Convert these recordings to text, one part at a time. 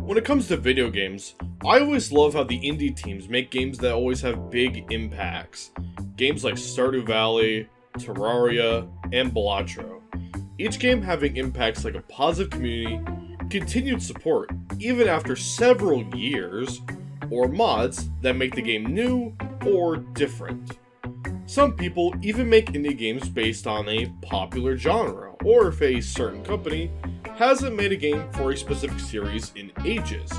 When it comes to video games, I always love how the indie teams make games that always have big impacts. Games like Stardew Valley, Terraria, and Balatro. Each game having impacts like a positive community, continued support even after several years, or mods that make the game new or different. Some people even make indie games based on a popular genre, or if a certain company hasn't made a game for a specific series in ages.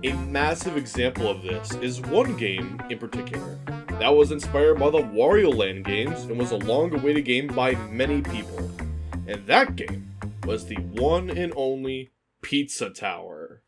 A massive example of this is one game in particular that was inspired by the Wario Land games and was a long-awaited game by many people. And that game was the one and only Pizza Tower.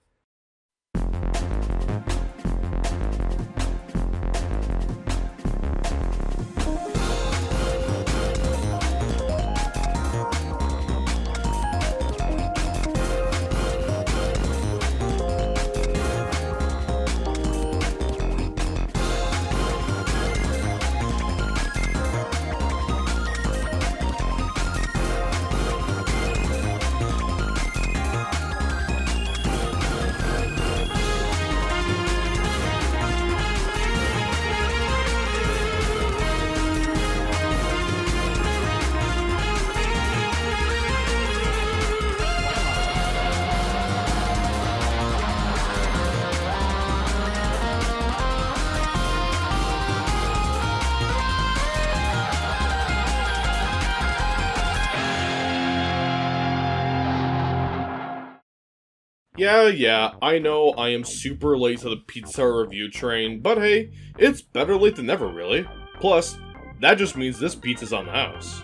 Yeah, I know I am super late to the pizza review train, but hey, it's better late than never, really. Plus, that just means this pizza's on the house.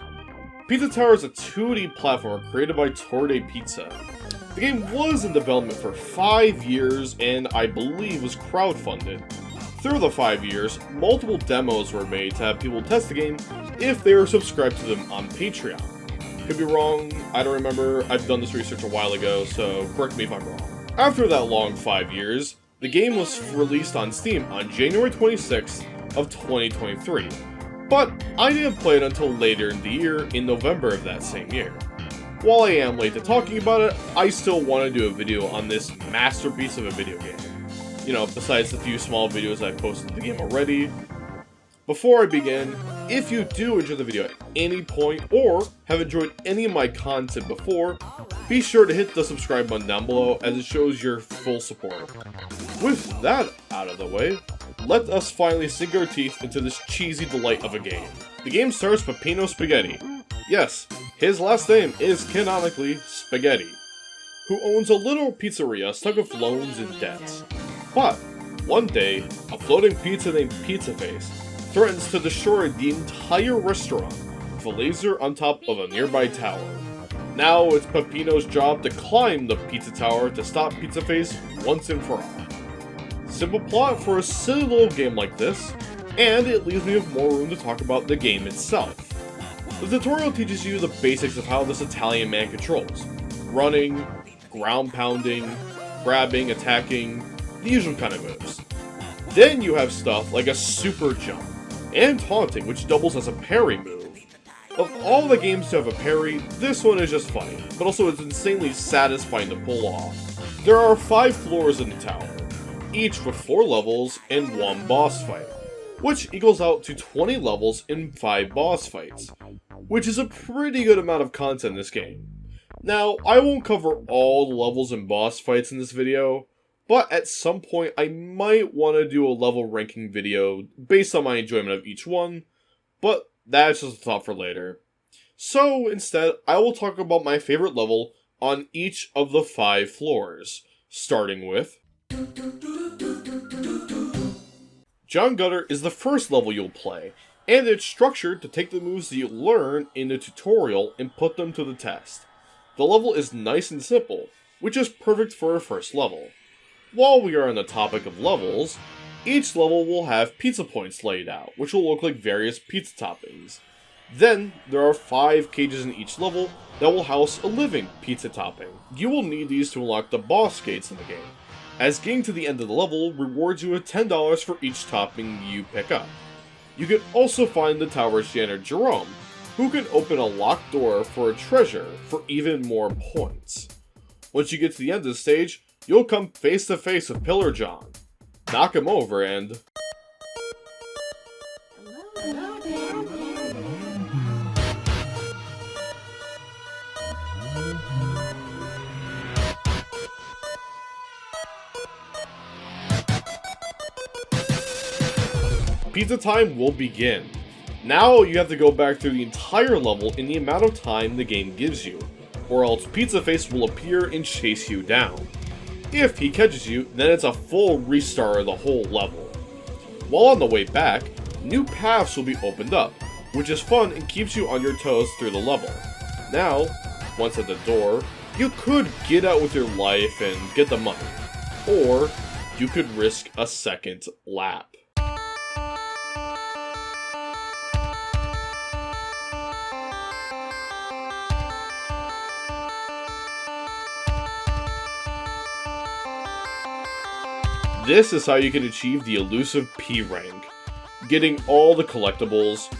Pizza Tower is a 2D platformer created by Torre Pizza. The game was in development for 5 years and I believe was crowdfunded. Through the 5 years, multiple demos were made to have people test the game if they were subscribed to them on Patreon. Could be wrong, I don't remember, I've done this research a while ago, so correct me if I'm wrong. After that long 5 years, the game was released on Steam on January 26th of 2023, but I didn't play it until later in the year in November of that same year. While I am late to talking about it, I still want to do a video on this masterpiece of a video game. You know, besides the few small videos I've posted of the game already. Before I begin, if you do enjoy the video at any point or have enjoyed any of my content before, be sure to hit the subscribe button down below as it shows your full support. With that out of the way, let us finally sink our teeth into this cheesy delight of a game. The game stars Peppino Spaghetti. Yes, his last name is canonically Spaghetti, who owns a little pizzeria stuck with loans and debts. But, one day, a floating pizza named Pizza Face threatens to destroy the entire restaurant with a laser on top of a nearby tower. Now it's Peppino's job to climb the pizza tower to stop Pizza Face once and for all. Simple plot for a silly little game like this, and it leaves me with more room to talk about the game itself. The tutorial teaches you the basics of how this Italian man controls. Running, ground pounding, grabbing, attacking, the usual kind of moves. Then you have stuff like a super jump, and taunting, which doubles as a parry move. Of all the games to have a parry, this one is just funny, but also it's insanely satisfying to pull off. There are 5 floors in the tower, each with 4 levels and 1 boss fight, which equals out to 20 levels and 5 boss fights, which is a pretty good amount of content in this game. Now, I won't cover all the levels and boss fights in this video, but at some point I might want to do a level ranking video based on my enjoyment of each one, but that's just a thought for later. So instead, I will talk about my favorite level on each of the 5 floors, starting with John Gutter is the first level you'll play, and it's structured to take the moves that you learn in the tutorial and put them to the test. The level is nice and simple, which is perfect for a first level. While we are on the topic of levels, each level will have pizza points laid out, which will look like various pizza toppings. Then, there are 5 cages in each level that will house a living pizza topping. You will need these to unlock the boss gates in the game, as getting to the end of the level rewards you with $10 for each topping you pick up. You can also find the tower's janitor Jerome, who can open a locked door for a treasure for even more points. Once you get to the end of the stage, you'll come face to face with Pillar John, knock him over, and... Pizza time will begin. Now you have to go back through the entire level in the amount of time the game gives you, or else Pizza Face will appear and chase you down. If he catches you, then it's a full restart of the whole level. While on the way back, new paths will be opened up, which is fun and keeps you on your toes through the level. Now, once at the door, you could get out with your life and get the money, or you could risk a second lap. This is how you can achieve the elusive P rank, getting all the collectibles,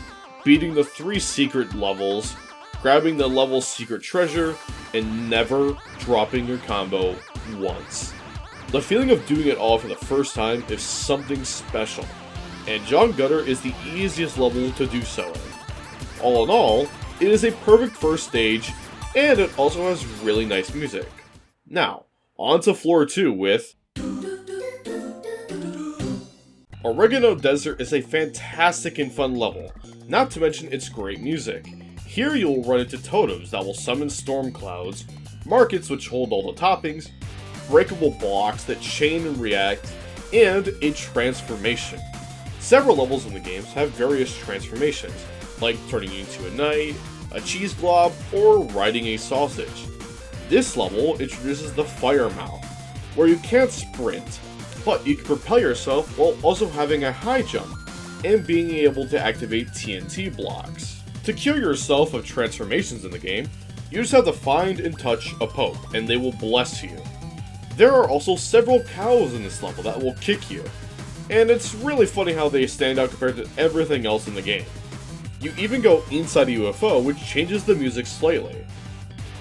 beating the 3 secret levels, grabbing the level's secret treasure, and never dropping your combo once. The feeling of doing it all for the first time is something special, and John Gutter is the easiest level to do so in. All in all, it is a perfect first stage, and it also has really nice music. Now, on to floor 2 with... Oregano Desert is a fantastic and fun level, not to mention its great music. Here you will run into totems that will summon storm clouds, markets which hold all the toppings, breakable blocks that chain and react, and a transformation. Several levels in the games have various transformations, like turning you into a knight, a cheese glob, or riding a sausage. This level introduces the Fire Mouth, where you can't sprint, but you can propel yourself while also having a high jump, and being able to activate TNT blocks. To cure yourself of transformations in the game, you just have to find and touch a Pope, and they will bless you. There are also several cows in this level that will kick you, and it's really funny how they stand out compared to everything else in the game. You even go inside a UFO, which changes the music slightly.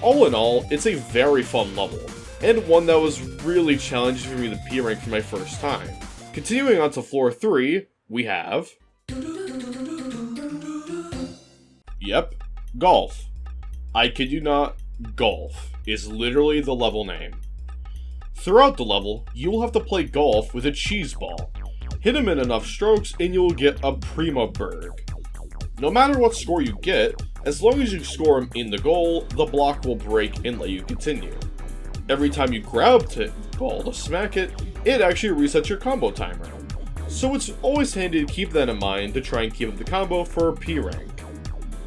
All in all, it's a very fun level, and one that was really challenging for me to P rank for my first time. Continuing on to floor 3, we have... Yep, Golf. I kid you not, Golf is literally the level name. Throughout the level, you will have to play golf with a cheese ball. Hit him in enough strokes and you will get a Prima Berg. No matter what score you get, as long as you score him in the goal, the block will break and let you continue. Every time you grab the ball to smack it, it actually resets your combo timer. So it's always handy to keep that in mind to try and keep up the combo for P rank.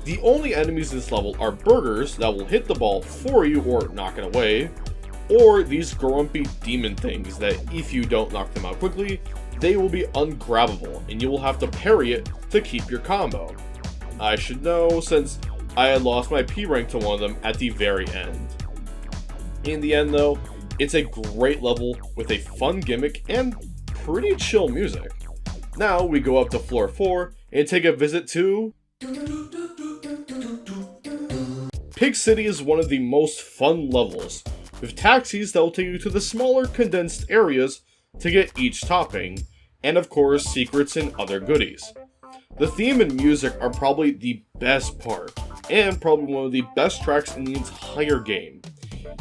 The only enemies in this level are burgers that will hit the ball for you or knock it away, or these grumpy demon things that if you don't knock them out quickly, they will be ungrabbable and you will have to parry it to keep your combo. I should know since I had lost my P rank to one of them at the very end. In the end though, it's a great level with a fun gimmick and pretty chill music. Now we go up to floor 4 and take a visit to... Pig City is one of the most fun levels, with taxis that will take you to the smaller condensed areas to get each topping, and of course secrets and other goodies. The theme and music are probably the best part, and probably one of the best tracks in the entire game.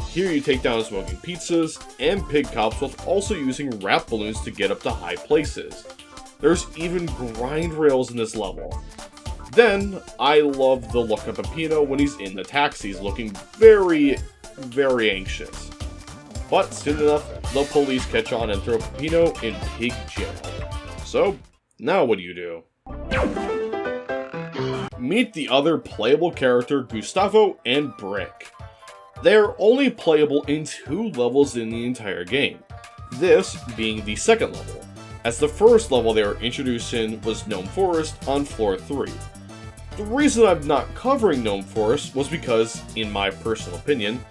Here you take down smoking pizzas and pig cops while also using wrap balloons to get up to high places. There's even grind rails in this level. Then, I love the look of Peppino when he's in the taxis looking very, very anxious. But soon enough, the police catch on and throw Peppino in pig jail. So, now what do you do? Meet the other playable character Gustavo and Brick. They are only playable in 2 levels in the entire game, this being the second level, as the first level they were introduced in was Gnome Forest on floor 3. The reason I'm not covering Gnome Forest was because, in my personal opinion,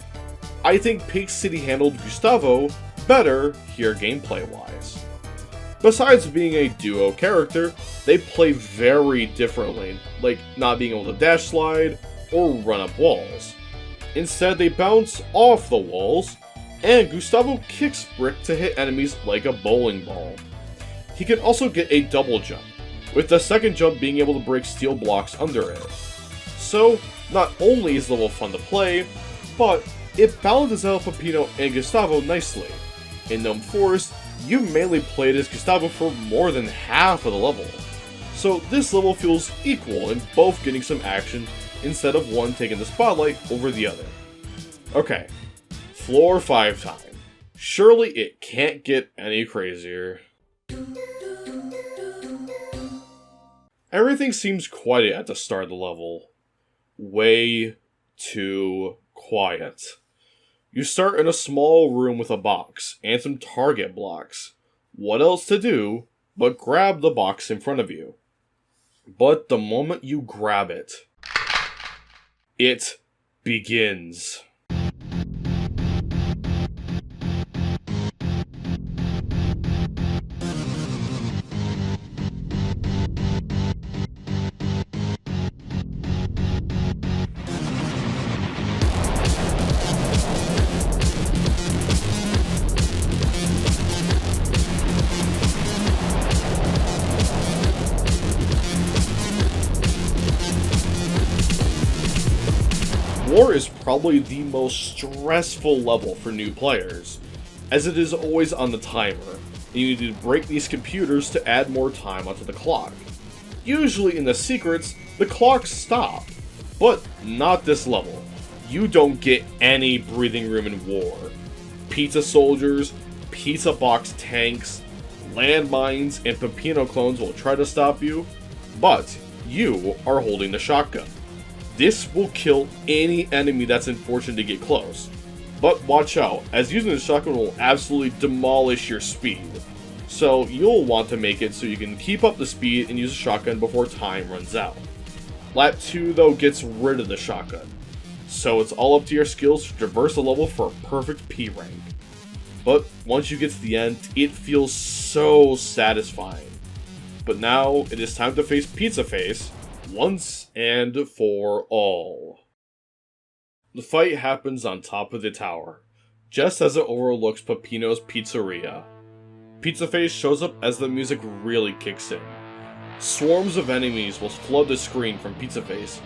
I think Pig City handled Gustavo better here gameplay-wise. Besides being a duo character, they play very differently, like not being able to dash slide or run up walls. Instead, they bounce off the walls, And Gustavo kicks Brick to hit enemies like a bowling ball. He can also get a double jump, with the second jump being able to break steel blocks under it. So, not only is the level fun to play, but it balances out Peppino and Gustavo nicely. In Gnome Forest, you mainly played as Gustavo for more than half of the level, so this level feels equal in both getting some action instead of one taking the spotlight over the other. Okay, floor 5 time. Surely it can't get any crazier. Everything seems quiet at the start of the level. Way too quiet. You start in a small room with a box and some target blocks. What else to do but grab the box in front of you? But the moment you grab it, it begins. War is probably the most stressful level for new players, as it is always on the timer, and you need to break these computers to add more time onto the clock. Usually in the secrets, the clocks stop, but not this level. You don't get any breathing room in War. Pizza soldiers, pizza box tanks, landmines, and Peppino clones will try to stop you, but you are holding the shotgun. This will kill any enemy that's unfortunate to get close. But watch out, as using the shotgun will absolutely demolish your speed. So you'll want to make it so you can keep up the speed and use the shotgun before time runs out. Lap 2 though gets rid of the shotgun. So it's all up to your skills to traverse the level for a perfect P rank. But once you get to the end, it feels so satisfying. But now it is time to face Pizza Face, once and for all. The fight happens on top of the tower, just as it overlooks Peppino's pizzeria. Pizza Face shows up as the music really kicks in. Swarms of enemies will flood the screen from Pizza Face,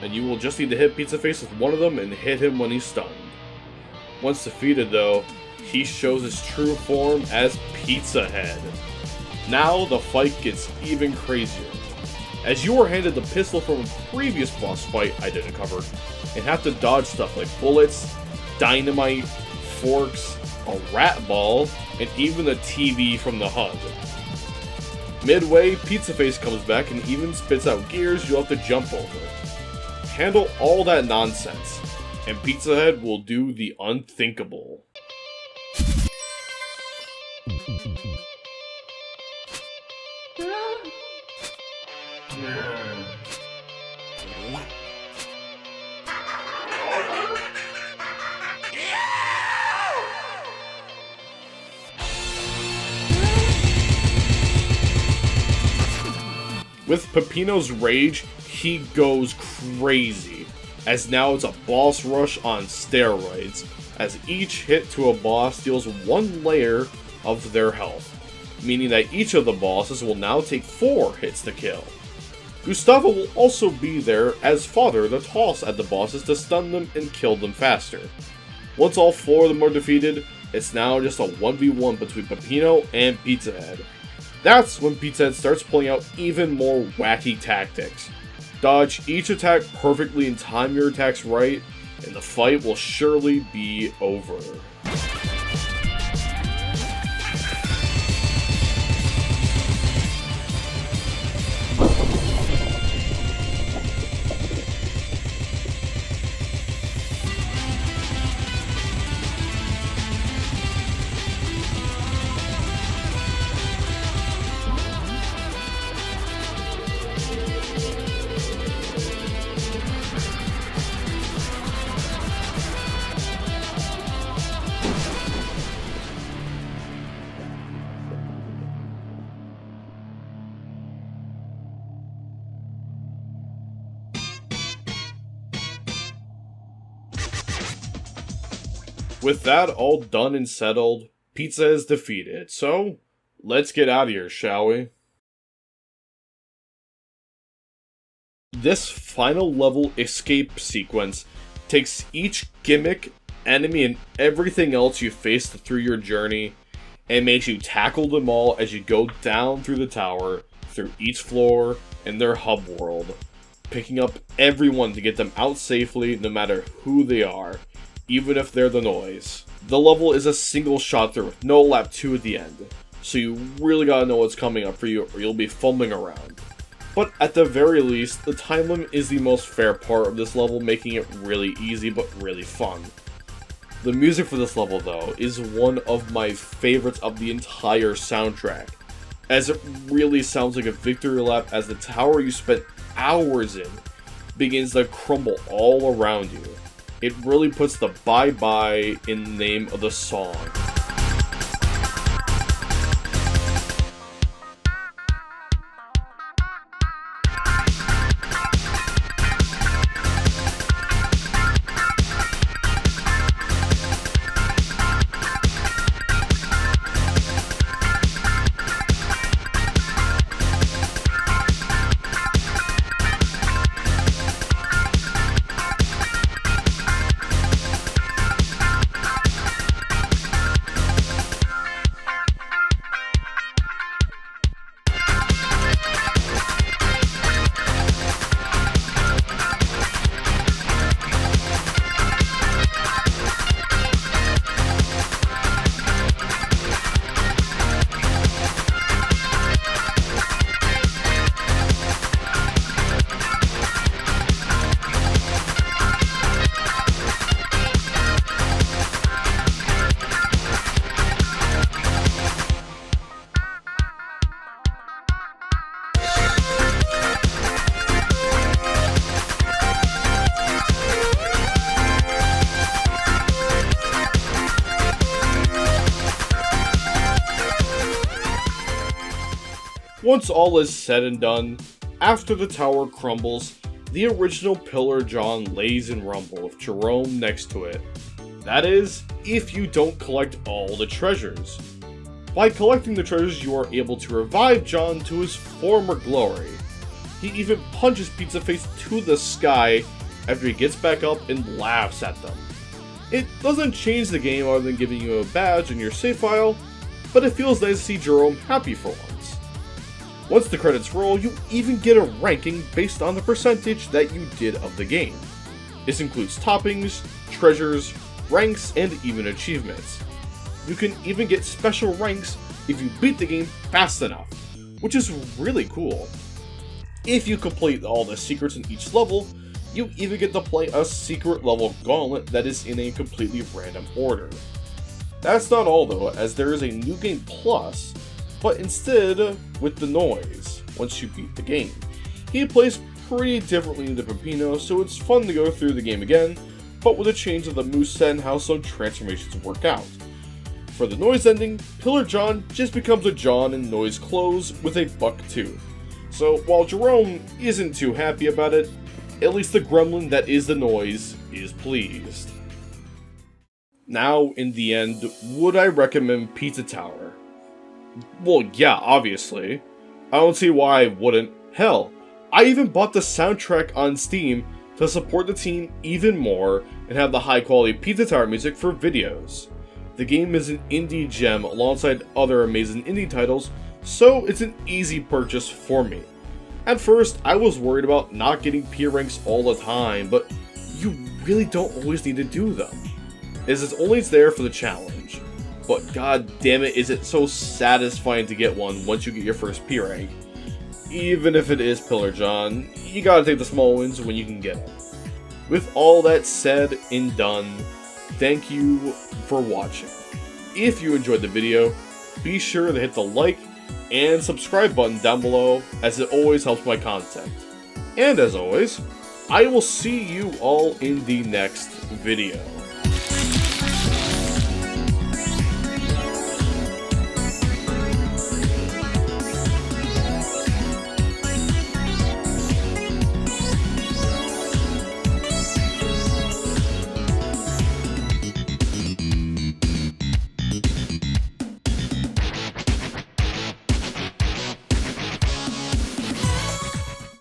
and you will just need to hit Pizza Face with one of them and hit him when he's stunned. Once defeated though, he shows his true form as Pizza Head. Now the fight gets even crazier, as you were handed the pistol from a previous boss fight I didn't cover, and have to dodge stuff like bullets, dynamite, forks, a rat ball, and even the TV from the HUD. Midway, Pizza Face comes back and even spits out gears you'll have to jump over. Handle all that nonsense, and Pizza Head will do the unthinkable. With Peppino's rage, he goes crazy, as now it's a boss rush on steroids, as each hit to a boss deals one layer of their health, meaning that each of the bosses will now take 4 hits to kill. Gustavo will also be there as fodder to toss at the bosses to stun them and kill them faster. Once all 4 of them are defeated, it's now just a 1v1 between Peppino and Pizza Head. That's when Pizza Head starts pulling out even more wacky tactics. Dodge each attack perfectly and time your attacks right, and the fight will surely be over. With that all done and settled, pizza is defeated, so let's get out of here, shall we? This final level escape sequence takes each gimmick, enemy, and everything else you faced through your journey and makes you tackle them all as you go down through the tower, through each floor, in their hub world, picking up everyone to get them out safely no matter who they are, even if they're the noise. The level is a single shot through with no lap 2 at the end, so you really gotta know what's coming up for you or you'll be fumbling around. But at the very least, the time limit is the most fair part of this level, making it really easy but really fun. The music for this level, though, is one of my favorites of the entire soundtrack, as it really sounds like a victory lap as the tower you spent hours in begins to crumble all around you. It really puts the bye-bye in the name of the song. Once all is said and done, after the tower crumbles, the original Pillar John lays in rumble with Jerome next to it. That is, if you don't collect all the treasures. By collecting the treasures, you are able to revive John to his former glory. He even punches Pizza Face to the sky after he gets back up and laughs at them. It doesn't change the game other than giving you a badge in your save file, but it feels nice to see Jerome happy for once. Once the credits roll, you even get a ranking based on the percentage that you did of the game. This includes toppings, treasures, ranks, and even achievements. You can even get special ranks if you beat the game fast enough, which is really cool. If you complete all the secrets in each level, you even get to play a secret level gauntlet that is in a completely random order. That's not all though, as there is a new game plus, but instead with the noise once you beat the game. He plays pretty differently in the Peppino, so it's fun to go through the game again, but with a change of the moveset and how some transformations work out. For the noise ending, Pillar John just becomes a John in noise clothes with a buck tooth. So while Jerome isn't too happy about it, at least the gremlin that is the noise is pleased. Now, in the end, would I recommend Pizza Tower? Well, yeah, obviously. I don't see why I wouldn't. Hell, I even bought the soundtrack on Steam to support the team even more and have the high quality Pizza Tower music for videos. The game is an indie gem alongside other amazing indie titles, so it's an easy purchase for me. At first, I was worried about not getting peer ranks all the time, but you really don't always need to do them, as it's only there for the challenge. But god damn it, is it so satisfying to get one once you get your first P rank. Even if it is Pillar John, you gotta take the small wins when you can get them. With all that said and done, thank you for watching. If you enjoyed the video, be sure to hit the like and subscribe button down below, as it always helps my content. And as always, I will see you all in the next video.